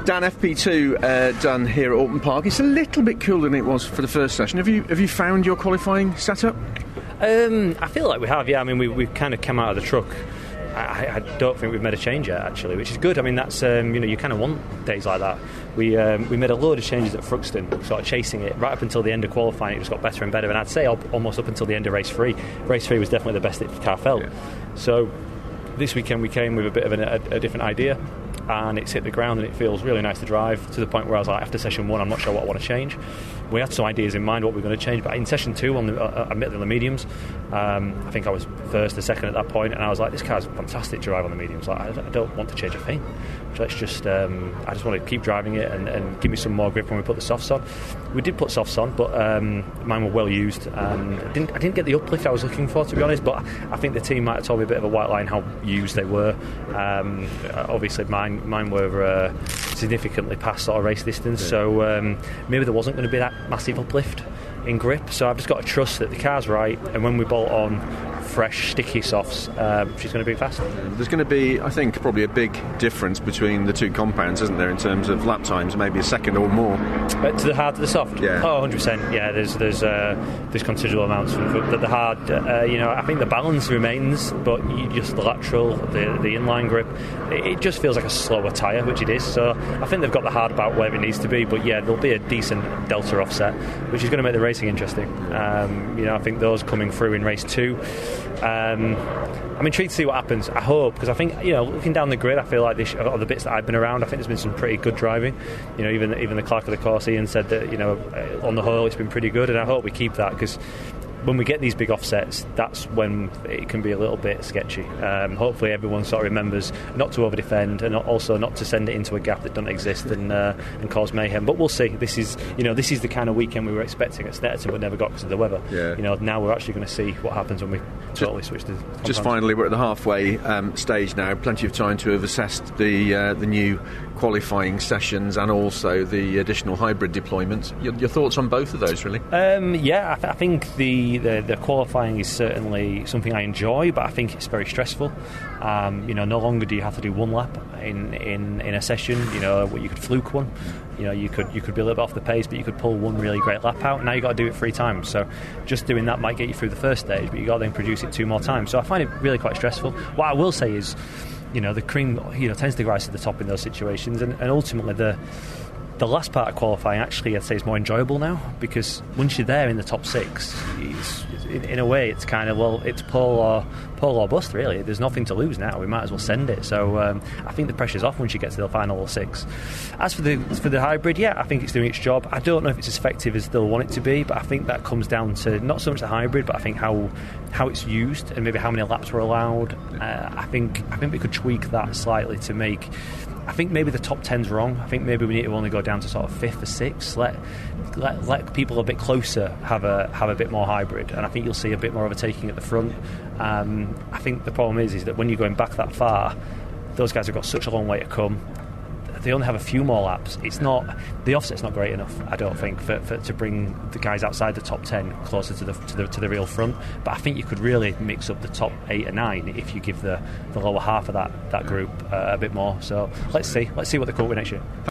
Dan, FP2 done here at Oulton Park. It's a little bit cooler than it was for the first session. Have you found your qualifying setup? I feel like we have, yeah. I mean, we've kind of come out of the truck. I don't think we've made a change yet, actually, which is good. I mean, that's you kind of want days like that. We made a load of changes at Thruxton, sort of chasing it right up until the end of qualifying. It just got better and better, and I'd say almost up until the end of race 3. Race 3 was definitely the best the car felt. Yeah. So this weekend we came with a bit of a different idea, and it's hit the ground and it feels really nice to drive, to the point where I was like, after session 1 I'm not sure what I want to change. We had some ideas in mind what we're going to change, but in session 2 on the mediums, I think I was first or second at that point, and I was like, this car's fantastic to drive on the mediums. Like, I don't want to change a thing. So let's just I just want to keep driving it and give me some more grip when we put the softs on. We did put softs on, but mine were well used, and I didn't get the uplift I was looking for, to be honest, but I think the team might have told me a bit of a white line how used they were. Obviously mine were significantly past sort of race distance, so maybe there wasn't going to be that massive uplift in grip, so I've just got to trust that the car's right, and when we bolt on fresh sticky softs, she's going to be fast. There's going to be, I think, probably a big difference between the two compounds, isn't there, in terms of lap times, maybe a second or more. To the hard to the soft? Yeah. Oh, 100%. Yeah, there's considerable amounts from the hard. I think the balance remains, but just the lateral, the inline grip, it just feels like a slower tyre, which it is. So I think they've got the hard about where it needs to be, but yeah, there'll be a decent delta offset, which is going to make the racing interesting. I think those coming through in race 2. I'm intrigued to see what happens. I hope, because I think, looking down the grid, I feel like a lot of the bits that I've been around, I think there's been some pretty good driving. Even the clerk of the course, Ian, said that on the whole it's been pretty good, and I hope we keep that, because when we get these big offsets, that's when it can be a little bit sketchy. Hopefully everyone sort of remembers not to over-defend, and also not to send it into a gap that doesn't exist and cause mayhem. But we'll see. This is the kind of weekend we were expecting at Snetterton, but never got because of the weather. Yeah. Now we're actually going to see what happens when we totally switch to compounds. Just finally, we're at the halfway stage now. Plenty of time to have assessed the new qualifying sessions and also the additional hybrid deployments. Your thoughts on both of those, really? I think the qualifying is certainly something I enjoy, but I think it's very stressful. No longer do you have to do one lap in a session. You could fluke one. You could be a little bit off the pace, but you could pull one really great lap out. Now you've got to do it 3 times. So just doing that might get you through the first stage, but you've got to then produce it 2 more times. So I find it really quite stressful. What I will say is, the cream tends to rise to the top in those situations, and ultimately the last part of qualifying, actually, I'd say is more enjoyable now, because once you're there in the top 6, in a way it's kind of, it's pole or bust, really. There's nothing to lose now. We might as well send it. So I think the pressure's off once you get to the final 6. As for the hybrid, yeah, I think it's doing its job. I don't know if it's as effective as they'll want it to be, but I think that comes down to not so much the hybrid, but I think how it's used and maybe how many laps were allowed. I think we could tweak that slightly to make. I think maybe the top 10's wrong. I think maybe we need to only go down to sort of 5th or 6th. Let people a bit closer have a bit more hybrid, and I think you'll see a bit more overtaking at the front. I think the problem is that when you're going back that far, those guys have got such a long way to come. They only have a few more laps. The offset's not great enough, I don't think, for to bring the guys outside the top 10 closer to the real front. But I think you could really mix up the top 8 or 9 if you give the lower half of that group a bit more. So let's see what they come up with next year.